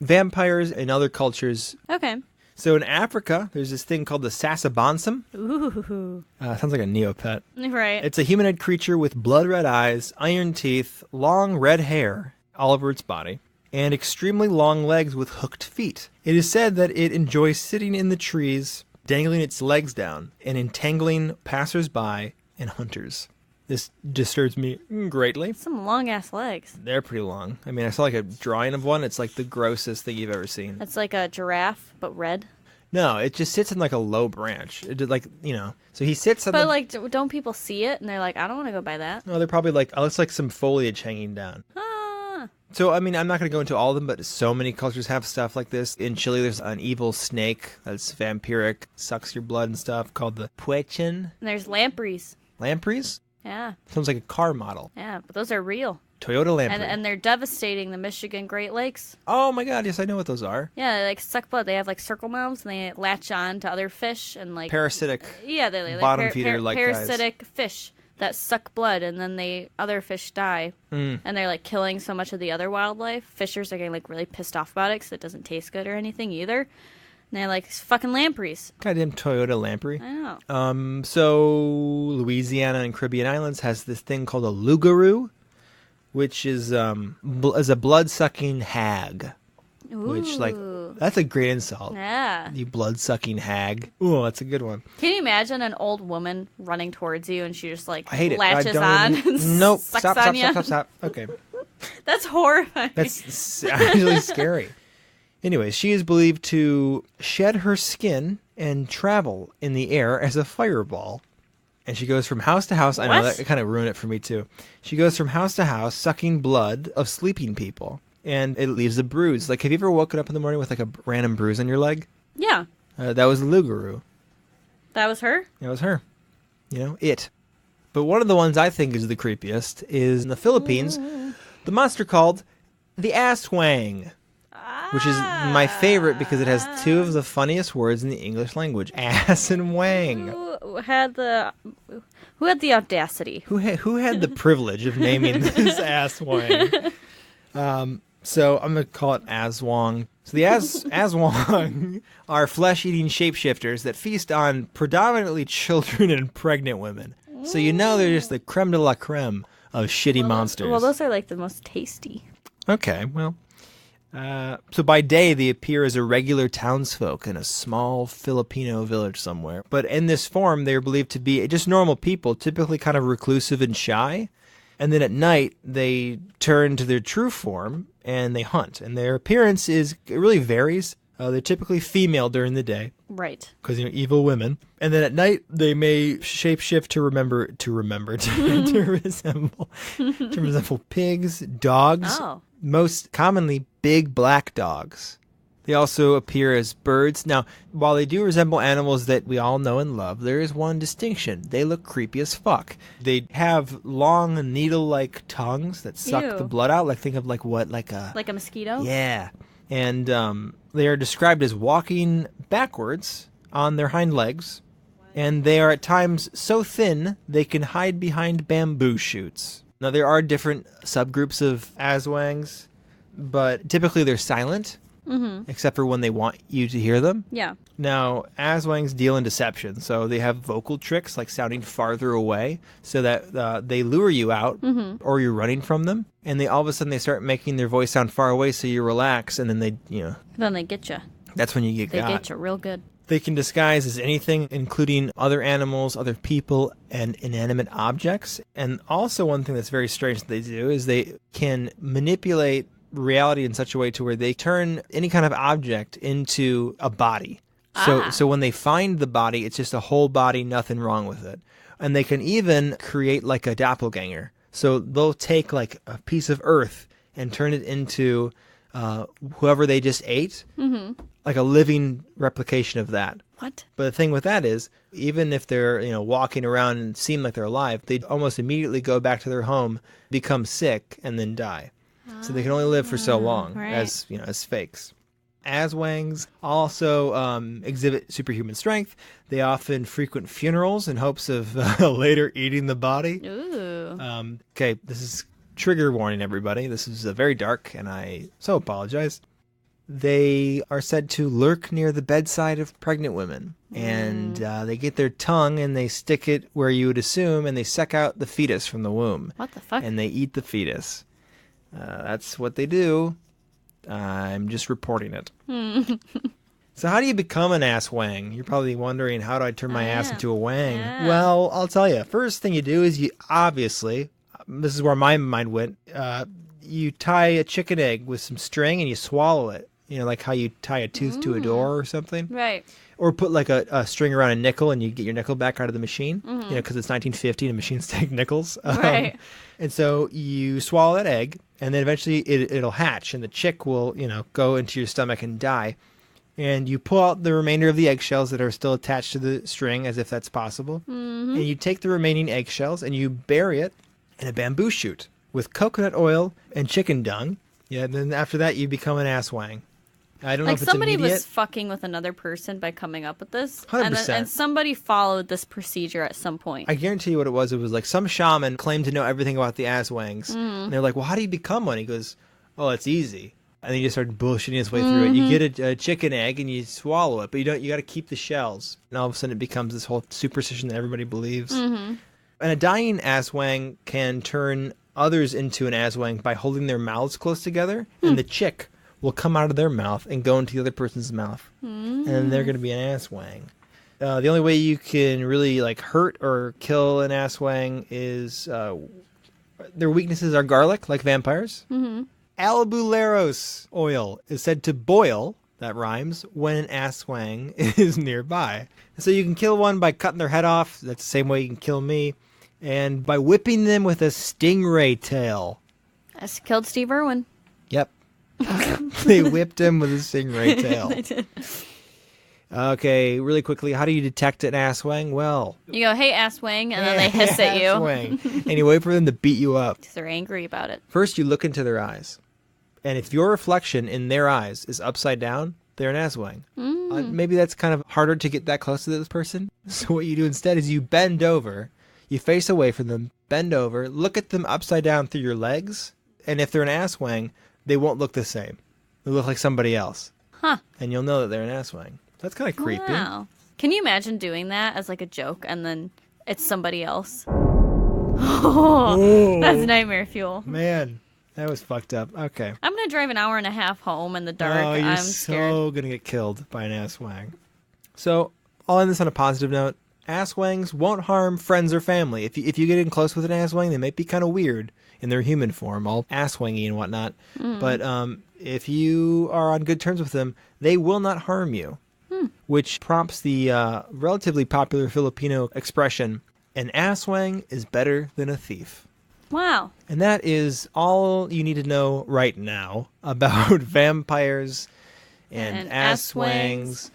vampires in other cultures. Okay. So in Africa, there's this thing called the Sasabonsum. Ooh. Sounds like a Neopet. Right. It's a humanoid creature with blood-red eyes, iron teeth, long red hair all over its body, and extremely long legs with hooked feet. It is said that it enjoys sitting in the trees, dangling its legs down, and entangling passers-by and hunters. This disturbs me greatly. Some long-ass legs. They're pretty long. I mean, I saw like a drawing of one. It's like the grossest thing you've ever seen. It's like a giraffe, but red. No, it just sits in like a low branch. It did like, so he sits on But like, don't people see it and they're like, I don't want to go by that? No, they're probably like, oh, it's like some foliage hanging down. Ah. So, I mean, I'm not going to go into all of them, but so many cultures have stuff like this. In Chile, there's an evil snake that's vampiric, sucks your blood and stuff, called the puechin. And there's lampreys. Lampreys? Yeah. Sounds like a car model. Yeah, but those are real. Toyota Lamprey. And they're devastating the Michigan Great Lakes. Oh my God, yes, I know what those are. Yeah, they like suck blood. They have like circle mouths and they latch on to other fish and like parasitic. Yeah, they're bottom feeder like parasitic fish that suck blood and then other fish die. And they're like killing so much of the other wildlife. Fishers are getting like really pissed off about it because it doesn't taste good or anything either. And they're like fucking lampreys. Goddamn Toyota Lamprey. I know. So Louisiana and Caribbean Islands has this thing called a loup-garou, which is a blood-sucking hag. Ooh. Which, like, that's a great insult. Yeah. You blood-sucking hag. Ooh, that's a good one. Can you imagine an old woman running towards you and she just like I hate it. latches on and nope. sucks on you? Stop. Okay. That's horrifying. That's actually scary. Anyway, she is believed to shed her skin and travel in the air as a fireball. And she goes from house to house. I know that kind of ruined it for me too. She goes from house to house sucking blood of sleeping people. And it leaves a bruise. Like, have you ever woken up in the morning with like a random bruise on your leg? Yeah. That was the loup-garou. That was her? That was her. It. But one of the ones I think is the creepiest is in the Philippines, the monster called the Aswang. Which is my favorite because it has two of the funniest words in the English language, ass and wang. Who had the audacity? Who had the privilege of naming this Aswang? So I'm going to call it Aswang. So the Aswang are flesh-eating shapeshifters that feast on predominantly children and pregnant women. So they're just the creme de la creme of shitty monsters. Well, those are like the most tasty. Okay, well. So by day, they appear as irregular townsfolk in a small Filipino village somewhere. But in this form, they are believed to be just normal people, typically kind of reclusive and shy. And then at night, they turn to their true form and they hunt. And their appearance it really varies. They're typically female during the day. Right. Because, evil women. And then at night, they may shapeshift to resemble pigs, dogs, most commonly big black dogs. They also appear as birds. Now, while they do resemble animals that we all know and love, there is one distinction. They look creepy as fuck. They have long needle-like tongues that suck the blood out. Think of like a mosquito? Yeah. And they are described as walking backwards on their hind legs. And they are at times so thin they can hide behind bamboo shoots. Now, there are different subgroups of aswangs, but typically they're silent. Mm-hmm. Except for when they want you to hear them. Yeah. Now, aswangs deal in deception, so they have vocal tricks like sounding farther away so that they lure you out or you're running from them. And all of a sudden they start making their voice sound far away so you relax and then Then they get you. That's when you They get you real good. They can disguise as anything, including other animals, other people, and inanimate objects. And also one thing that's very strange that they do is they can manipulate reality in such a way to where they turn any kind of object into a body. So when they find the body, it's just a whole body, nothing wrong with it. And they can even create like a doppelganger. So they'll take like a piece of earth and turn it into whoever they just ate, like a living replication of that. What? But the thing with that is, even if they're walking around and seem like they're alive, they almost immediately go back to their home, become sick, and then die. So they can only live for so long as fakes. Aswangs also exhibit superhuman strength. They often frequent funerals in hopes of later eating the body. Ooh. Okay, this is trigger warning, everybody. This is very dark, and I so apologize. They are said to lurk near the bedside of pregnant women. And they get their tongue and they stick it where you would assume, and they suck out the fetus from the womb. What the fuck? And they eat the fetus. That's what they do. I'm just reporting it. So how do you become an asswang? You're probably wondering, how do I turn my ass into a wang? Yeah. Well, I'll tell you. First thing you do is this is where my mind went, you tie a chicken egg with some string and you swallow it. Like how you tie a tooth to a door or something. Right. Or put like a string around a nickel and you get your nickel back out of the machine. Because it's 1950 and machines take nickels. Right. And so you swallow that egg, and then eventually it'll hatch, and the chick will, go into your stomach and die. And you pull out the remainder of the eggshells that are still attached to the string, as if that's possible. And you take the remaining eggshells and you bury it in a bamboo shoot with coconut oil and chicken dung. Yeah, and then after that you become an asswang. I don't know if it's somebody immediate. was fucking with another person by coming up with this. 100%. And somebody followed this procedure at some point. I guarantee you what it was. It was like some shaman claimed to know everything about the asswangs. And they're like, well, how do you become one? He goes, oh, it's easy. And then he just started bullshitting his way through it. You get a chicken egg and you swallow it, but you got to keep the shells. And all of a sudden it becomes this whole superstition that everybody believes. And a dying asswang can turn others into an asswang by holding their mouths close together, and the chick will come out of their mouth and go into the other person's mouth. And then they're going to be an asswang. The only way you can really hurt or kill an asswang is their weaknesses are garlic, like vampires. Albuleros oil is said to boil, that rhymes, when an asswang is nearby. So you can kill one by cutting their head off. That's the same way you can kill me. And by whipping them with a stingray tail. I killed Steve Irwin. Yep. They whipped him with a stingray tail. They did. Okay, really quickly, how do you detect an asswang? Well, you go, hey, asswang, and then they hiss at you. And you wait for them to beat you up. Because they're angry about it. First, you look into their eyes. And if your reflection in their eyes is upside down, they're an asswang. Maybe that's kind of harder to get that close to this person. So what you do instead is you bend over, you face away from them, bend over, look at them upside down through your legs. And if they're an asswang, they won't look the same. They'll look like somebody else. Huh. And you'll know that they're an asswang. That's kind of creepy. Wow. Can you imagine doing that as a joke and then it's somebody else? Oh, that's nightmare fuel. Man, that was fucked up. Okay. I'm going to drive an hour and a half home in the dark. Oh, you're I'm so scared. going to get killed by an asswang. So, I'll end this on a positive note. Asswangs won't harm friends or family. If you get in close with an asswang, they might be kind of weird in their human form, all asswangy and whatnot. But if you are on good terms with them, they will not harm you. which prompts the relatively popular Filipino expression, an asswang is better than a thief. Wow. And that is all you need to know right now about vampires and asswangs.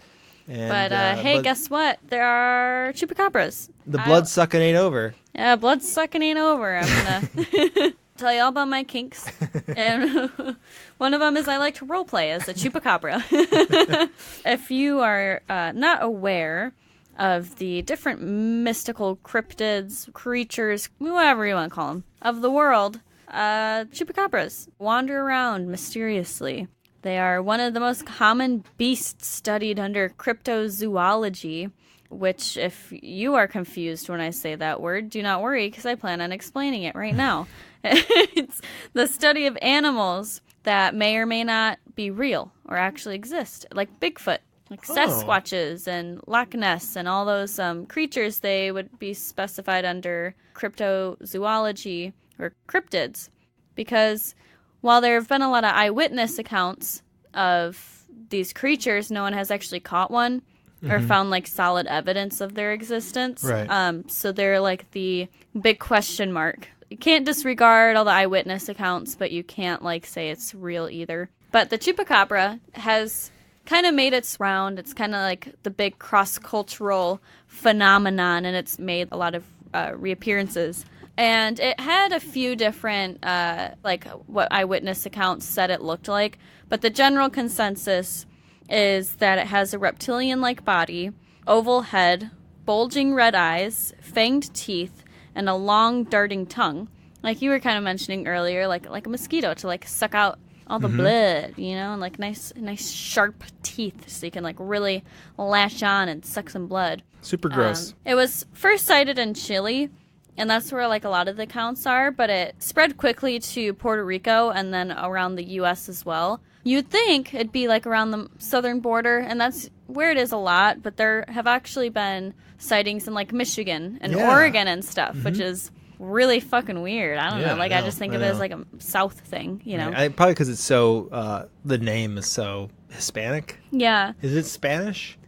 But hey, guess what? There are chupacabras. The bloodsucking ain't over. Yeah, bloodsucking ain't over. I'm gonna tell you all about my kinks. And one of them is I like to roleplay as a chupacabra. If you are not aware of the different mystical cryptids, creatures, whatever you want to call them, of the world, chupacabras wander around mysteriously. They are one of the most common beasts studied under cryptozoology, which, if you are confused when I say that word, do not worry, because I plan on explaining it right now. It's the study of animals that may or may not be real or actually exist, like Bigfoot, like Sasquatches and Loch Ness and all those creatures. They would be specified under cryptozoology or cryptids, because while there have been a lot of eyewitness accounts of these creatures, no one has actually caught one or found like solid evidence of their existence. Right. So they're like the big question mark. You can't disregard all the eyewitness accounts, but you can't like say it's real either. But the chupacabra has kind of made its round. It's kind of like the big cross-cultural phenomenon, and it's made a lot of reappearances. And it had a few different, like what eyewitness accounts said it looked like. But the general consensus is that it has a reptilian-like body, oval head, bulging red eyes, fanged teeth, and a long darting tongue. Like you were kind of mentioning earlier, like a mosquito to like suck out all the blood, you know, and like nice sharp teeth so you can like really lash on and suck some blood. Super gross. It was first sighted in Chile. And that's where, like, a lot of the accounts are. But it spread quickly to Puerto Rico and then around the U.S. as well. You'd think it'd be, like, around the southern border. And that's where it is a lot. But there have actually been sightings in, like, Michigan and Oregon and stuff, which is really fucking weird. I don't know. Like, I just think of it as, like, a South thing, you know? Probably because it's so, the name is so Hispanic. Yeah. Is it Spanish?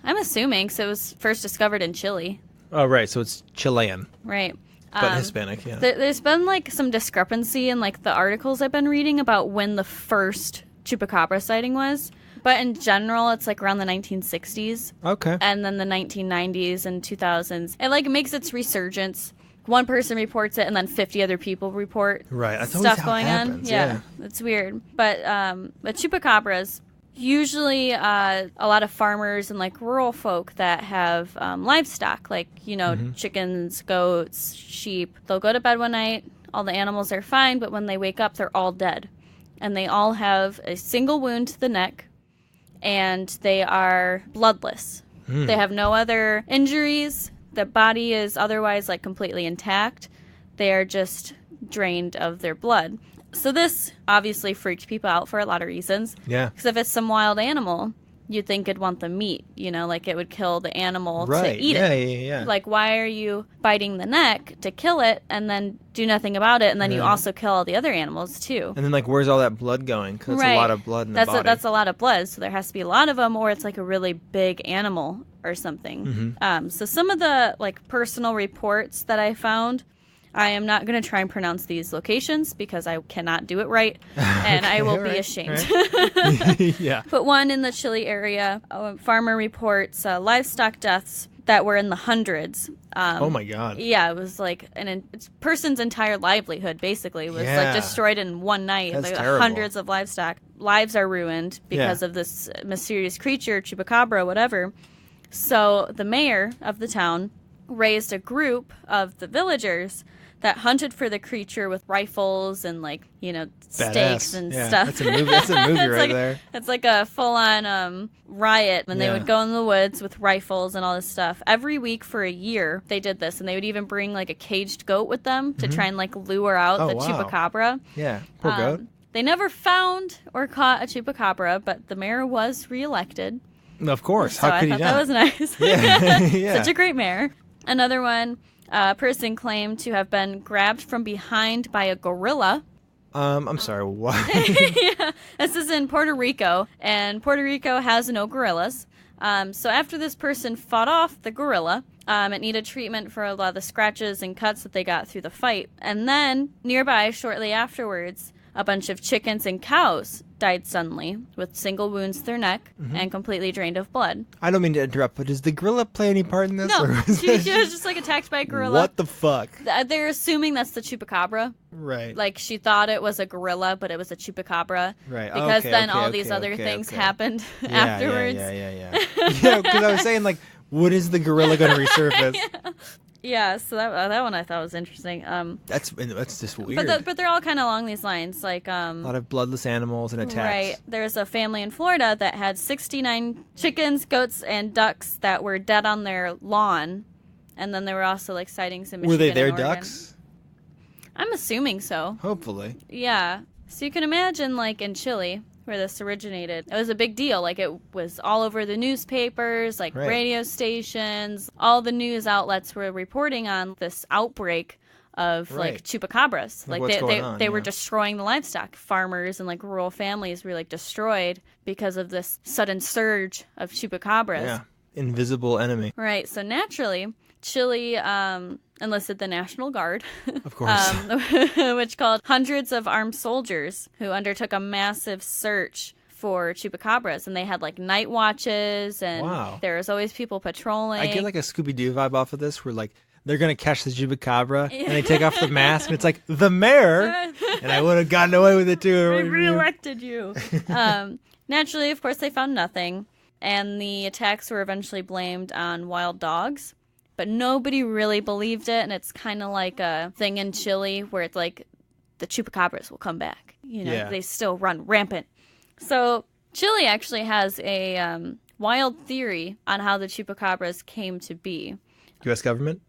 I'm assuming. So it was first discovered in Chile. Oh, right. So it's Chilean. Right. But Hispanic, yeah. There's been, like, some discrepancy in, like, the articles I've been reading about when the first chupacabra sighting was. But in general, it's, like, around the 1960s. Okay. And then the 1990s and 2000s. It, like, makes its resurgence. One person reports it, and then 50 other people report That's stuff how going it happens. on. Yeah, it's weird. But chupacabras, usually a lot of farmers and like rural folk that have livestock, like, you know, chickens, goats, sheep, they'll go to bed one night, all the animals are fine, but when they wake up, they're all dead. And they all have a single wound to the neck, and they are bloodless. They have no other injuries. The body is otherwise like completely intact. They are just drained of their blood. So this obviously freaked people out for a lot of reasons. Yeah. Because if it's some wild animal, you'd think it'd want the meat, you know, like it would kill the animal to eat it. Yeah. Like, why are you biting the neck to kill it and then do nothing about it, and then you also kill all the other animals too? And then, like, where's all that blood going? Because it's a lot of blood in the body. That's a lot of blood, so there has to be a lot of them, or it's like a really big animal or something. So some of the, like, personal reports that I found, I am not going to try and pronounce these locations because I cannot do it right, and I will be ashamed. Yeah. But one in the Chile area, a farmer reports livestock deaths that were in the hundreds. Oh my God. Yeah, it was like a person's entire livelihood basically was like destroyed in one night. That's like terrible. Hundreds of livestock lives are ruined because of this mysterious creature, Chupacabra, whatever. So the mayor of the town raised a group of the villagers that hunted for the creature with rifles and, like, you know, stakes and stuff. That's a movie, right there. It's like a full-on riot when they would go in the woods with rifles and all this stuff. Every week for a year, they did this, and they would even bring, like, a caged goat with them to try and, like, lure out the Chupacabra. Yeah, poor goat. They never found or caught a Chupacabra, but the mayor was reelected. Of course. So How could he I thought not? that was nice. Yeah. Such a great mayor. Another one, a person claimed to have been grabbed from behind by a gorilla. I'm sorry, what? Yeah, this is in Puerto Rico, and Puerto Rico has no gorillas. So after this person fought off the gorilla, it needed treatment for a lot of the scratches and cuts that they got through the fight. And then, nearby, shortly afterwards, a bunch of chickens and cows died suddenly with single wounds to their neck and completely drained of blood. I don't mean to interrupt, but does the gorilla play any part in this? No, or is she that was just like attacked by a gorilla. What the fuck? They're assuming that's the Chupacabra. Right. Like, she thought it was a gorilla, but it was a Chupacabra. Right. Because then all these other things happened afterwards. Yeah, because I was saying, like, when is the gorilla going to resurface? Yeah, so that one I thought was interesting. That's just weird. But they're all kind of along these lines, like a lot of bloodless animals and attacks. Right. There's a family in Florida that had 69 chickens, goats, and ducks that were dead on their lawn, and then there were also like sightings in Michigan. Were they their and Oregon. ducks? I'm assuming so. Hopefully. Yeah. So you can imagine, like in Chile, where this originated, it was a big deal. Like, it was all over the newspapers, like radio stations. All the news outlets were reporting on this outbreak of like chupacabras. Like they were destroying the livestock. Farmers and like rural families were like destroyed because of this sudden surge of chupacabras. Yeah, invisible enemy. Right. So naturally, Chile enlisted the National Guard, of course, which called hundreds of armed soldiers who undertook a massive search for chupacabras, and they had like night watches, and there was always people patrolling. I get like a Scooby-Doo vibe off of this, where like they're gonna catch the chupacabra and they take off the mask, and it's like the mayor, and I would have gotten away with it too. We reelected you. Naturally, of course, they found nothing, and the attacks were eventually blamed on wild dogs. But nobody really believed it, and it's kind of like a thing in Chile where it's like the chupacabras will come back. You know, they still run rampant. So Chile actually has a wild theory on how the chupacabras came to be. U.S. government?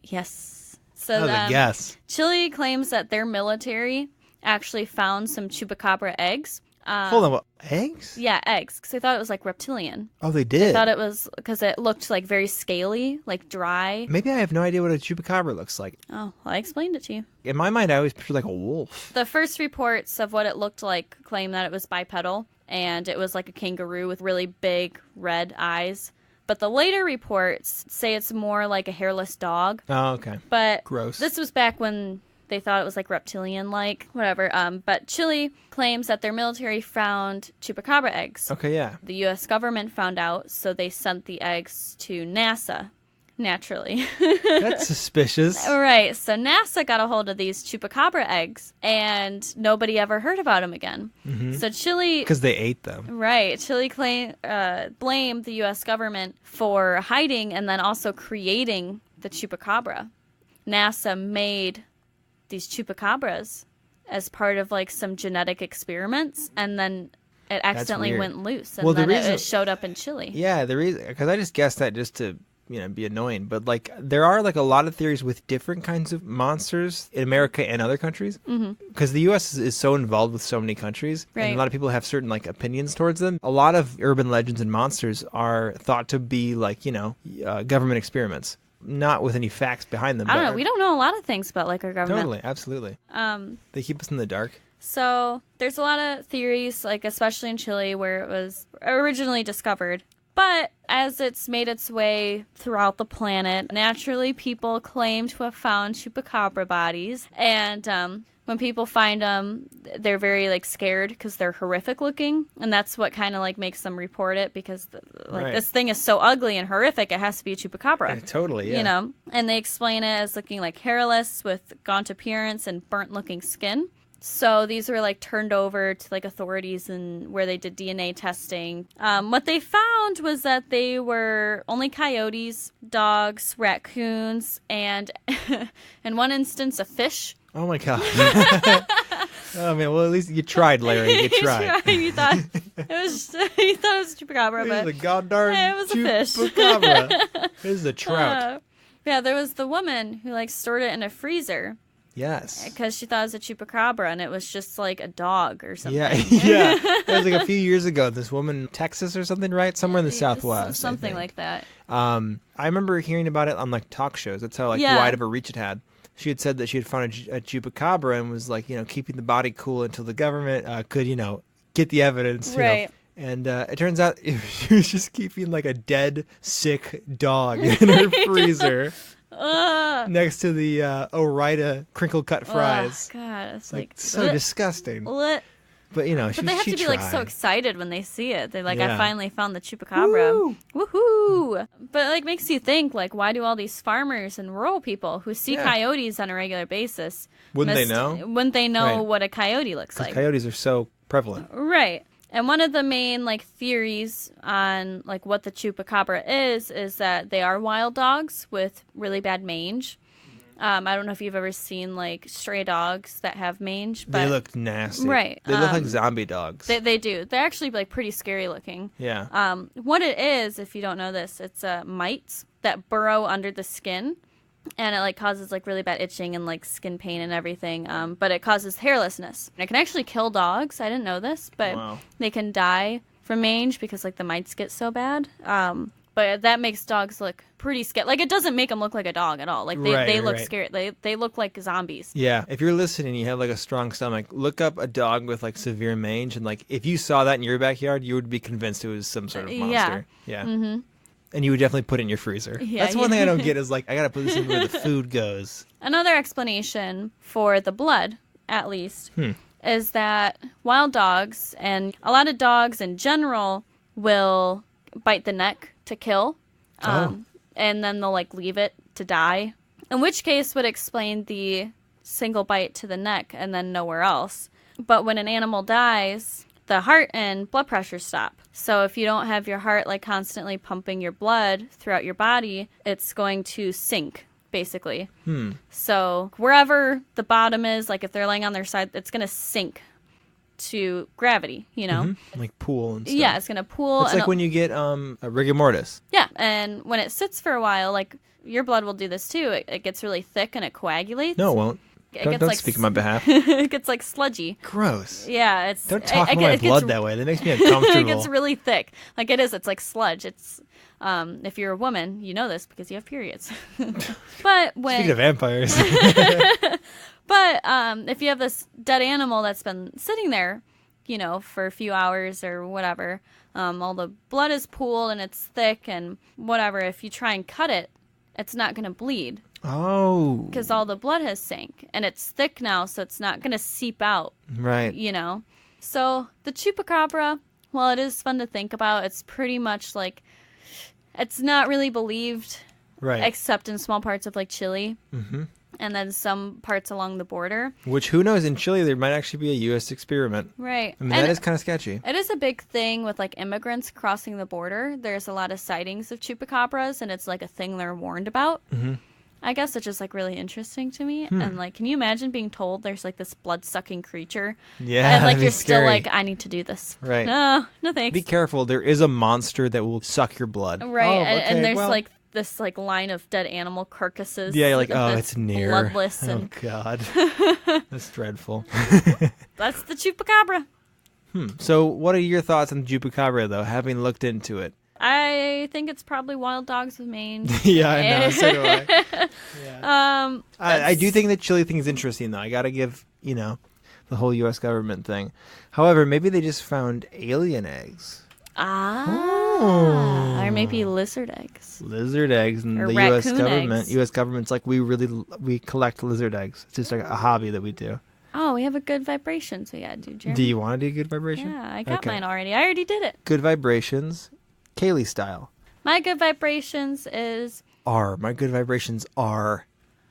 Yes. So guess. Chile claims that their military actually found some chupacabra eggs. Hold on, what? Eggs? Yeah, eggs, because they thought it was like reptilian. Oh, they did? They thought it was because it looked like very scaly, like dry. Maybe I have no idea what a chupacabra looks like. Oh, well, I explained it to you. In my mind, I always pictured like a wolf. The first reports of what it looked like claim that it was bipedal, and it was like a kangaroo with really big red eyes. But the later reports say it's more like a hairless dog. Oh, okay. But gross. This was back when they thought it was like reptilian-like, whatever. But Chile claims that their military found chupacabra eggs. Okay, yeah. The U.S. government found out, so they sent the eggs to NASA, naturally. That's suspicious. Right, so NASA got a hold of these chupacabra eggs, and nobody ever heard about them again. Mm-hmm. So Chile... Because they ate them. Right. Chile blamed the U.S. government for hiding and then also creating the chupacabra. NASA made these chupacabras as part of like some genetic experiments, and then it accidentally went loose, and then it showed up in Chile. Yeah, the reason, because I just guessed that just to be annoying, but like there are like a lot of theories with different kinds of monsters in America and other countries, because the U.S. is so involved with so many countries, and a lot of people have certain like opinions towards them. A lot of urban legends and monsters are thought to be like government experiments. Not with any facts behind them. I don't know. We don't know a lot of things about like our government. Totally, absolutely. They keep us in the dark. So there's a lot of theories, like especially in Chile where it was originally discovered. But as it's made its way throughout the planet, naturally people claim to have found chupacabra bodies, and when people find them, they're very like scared because they're horrific looking, and that's what kind of like makes them report it, because this thing is so ugly and horrific, it has to be a chupacabra. Yeah, totally, yeah. And they explain it as looking like hairless with gaunt appearance and burnt looking skin. So these were like turned over to like authorities and where they did DNA testing. What they found was that they were only coyotes, dogs, raccoons, and in one instance a fish. Oh my god. Oh man, well at least you tried, Larry. You tried. You thought it was a chupacabra, but it was a goddamn it was a fish. Chupacabra. It was a trout. Yeah, there was the woman who like stored it in a freezer. Yes. Because she thought it was a chupacabra, and it was just like a dog or something. Yeah. It was like a few years ago. This woman, Texas or something, right? Somewhere in the Southwest. Something like that. I remember hearing about it on like talk shows. That's how wide of a reach it had. She had said that she had found a chupacabra and was like, keeping the body cool until the government could, get the evidence. Right. And it turns out she was just keeping like a dead, sick dog in her freezer next to the Orida crinkle cut fries. Oh, God, it's like so disgusting. What? But you know, But they have to be like so tried. excited when they see it. They're like, Yeah. I finally found the Chupacabra. Woohoo! But it like makes you think, like, why do all these farmers and rural people who see coyotes on a regular basis Wouldn't they know? Wouldn't they know Right. what a coyote looks like? Coyotes are so prevalent. Right. And one of the main like theories on like what the Chupacabra is that they are wild dogs with really bad mange. I don't know if you've ever seen like stray dogs that have mange, but They look nasty. Right. They look like zombie dogs. They do. They're actually like pretty scary looking. Yeah. What it is, if you don't know this, it's mites that burrow under the skin, and it like causes like really bad itching and like skin pain and everything. But it causes hairlessness. And it can actually kill dogs. I didn't know this, but they can die from mange because like the mites get so bad. But that makes dogs look pretty scary. Like, it doesn't make them look like a dog at all. Like, they look scary. They look like zombies. Yeah. If you're listening and you have, like, a strong stomach, look up a dog with, like, severe mange. And, like, if you saw that in your backyard, you would be convinced it was some sort of monster. Yeah. Mm-hmm. And you would definitely put it in your freezer. Yeah, That's one thing I don't get is, like, I got to put this in where the food goes. Another explanation for the blood, at least, is that wild dogs and a lot of dogs in general will bite the neck to kill, and then they'll like leave it to die, in which case would explain the single bite to the neck and then nowhere else. But when an animal dies, the heart and blood pressure stop. So if you don't have your heart like constantly pumping your blood throughout your body, it's going to sink, basically. So wherever the bottom is, like if they're laying on their side, it's going to sink to gravity, you know? Like pool and stuff. Yeah, it's going to pool. It's like when you get a rigor mortis. Yeah, and when it sits for a while, like your blood will do this too. It gets really thick and it coagulates. No, it won't. Don't like, speak on my behalf. It gets like sludgy. Gross. Yeah, it's. Don't talk about my blood that way. That makes me uncomfortable. It gets really thick. Like it is. It's like sludge. It's. If you're a woman, you know this because you have periods. But when speaking of vampires. But if you have this dead animal that's been sitting there, you know, for a few hours or whatever, all the blood is pooled and it's thick and whatever. If you try and cut it, it's not going to bleed. Oh. Because all the blood has sank and it's thick now, so it's not going to seep out. Right. You know? So the Chupacabra, while it is fun to think about, it's pretty much like, it's not really believed. Right. Except in small parts of like Chile. Mm-hmm. And then some parts along the border. Which, who knows, in Chile there might actually be a U.S. experiment. Right. I mean, that is kind of sketchy. It is a big thing with, like, immigrants crossing the border. There's a lot of sightings of Chupacabras, and it's, like, a thing they're warned about. Mm-hmm. I guess it's just, like, really interesting to me. And, like, can you imagine being told there's, like, this blood-sucking creature? Yeah, and, like, that'd be you're still scary. like, I need to do this. Right. No thanks. Be careful. There is a monster that will suck your blood. Right. Oh, and there's, well. like, this like line of dead animal carcasses. Yeah, you're like, that's it's near. bloodless. Oh, And God. That's dreadful. that's the Chupacabra. So what are your thoughts on the Chupacabra, though, having looked into it? I think it's probably wild dogs with mange. Yeah, I know. So do I. Yeah. I That's- do think the Chile thing is interesting, though. I got to give, the whole U.S. government thing. However, maybe they just found alien eggs. Or maybe lizard eggs. Lizard eggs, and Or the U.S. raccoon government. eggs. U.S. government's like, we collect lizard eggs. It's just like a hobby that we do. Oh, we have a good vibrations we gotta do, Jeremy. Do you want to do good vibration? Yeah, I got Okay. mine already. I already did it. Good vibrations, Kaylee style. My good vibrations is My good vibrations are.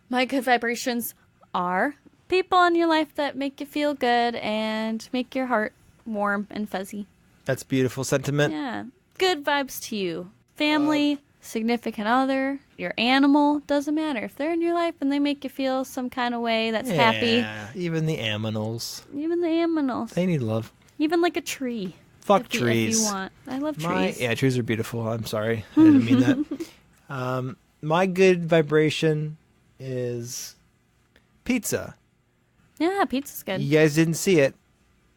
my good vibrations are people in your life that make you feel good and make your heart warm and fuzzy. That's beautiful sentiment. Yeah. Good vibes to you. Family, significant other, your animal, doesn't matter. If they're in your life and they make you feel some kind of way that's happy. Yeah, even the aminals. Even the animals. They need love. Even like a tree. Fuck if you trees. want. I love trees. Yeah, trees are beautiful. I'm sorry. I didn't mean that. My good vibration is pizza. Yeah, pizza's good. You guys didn't see it,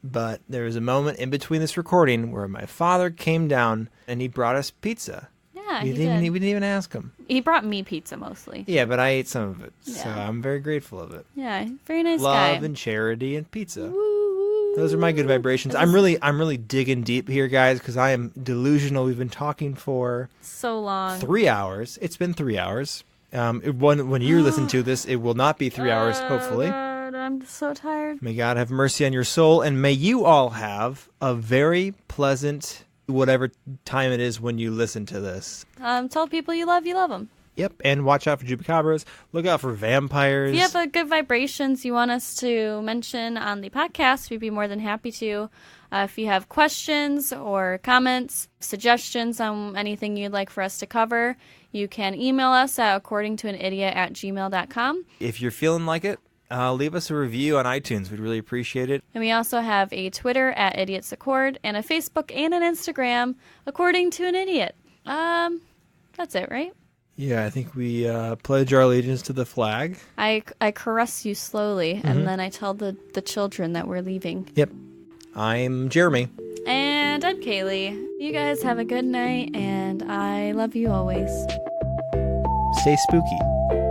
but there was a moment in between this recording where my father came down and he brought us pizza. Yeah, we he didn't did. even ask him. He brought me pizza mostly. Yeah, but I ate some of it, so Yeah. I'm very grateful of it. Yeah, very nice Love guy. and charity and pizza. Woo, woo. Those are my good vibrations. I'm really digging deep here, guys, because I am delusional. We've been talking for so long. 3 hours. It's been 3 hours. When you listen to this, it will not be 3 hours, hopefully. God, I'm so tired. May God have mercy on your soul, and may you all have a very pleasant, whatever time it is when you listen to this. Tell people you love them. Yep, and watch out for chupacabras. Look out for vampires. If you have good vibrations you want us to mention on the podcast, we'd be more than happy to. If you have questions or comments, suggestions on anything you'd like for us to cover, you can email us at accordingtoanidiot@gmail.com. If you're feeling like it, leave us a review on iTunes. We'd really appreciate it. And we also have a Twitter at IdiotsAccord and a Facebook and an Instagram, According to an Idiot. That's it, right? Yeah, I think we pledge our allegiance to the flag. I caress you slowly, and then I tell the children that we're leaving. Yep. I'm Jeremy. And I'm Kaylee. You guys have a good night, and I love you always. Stay spooky.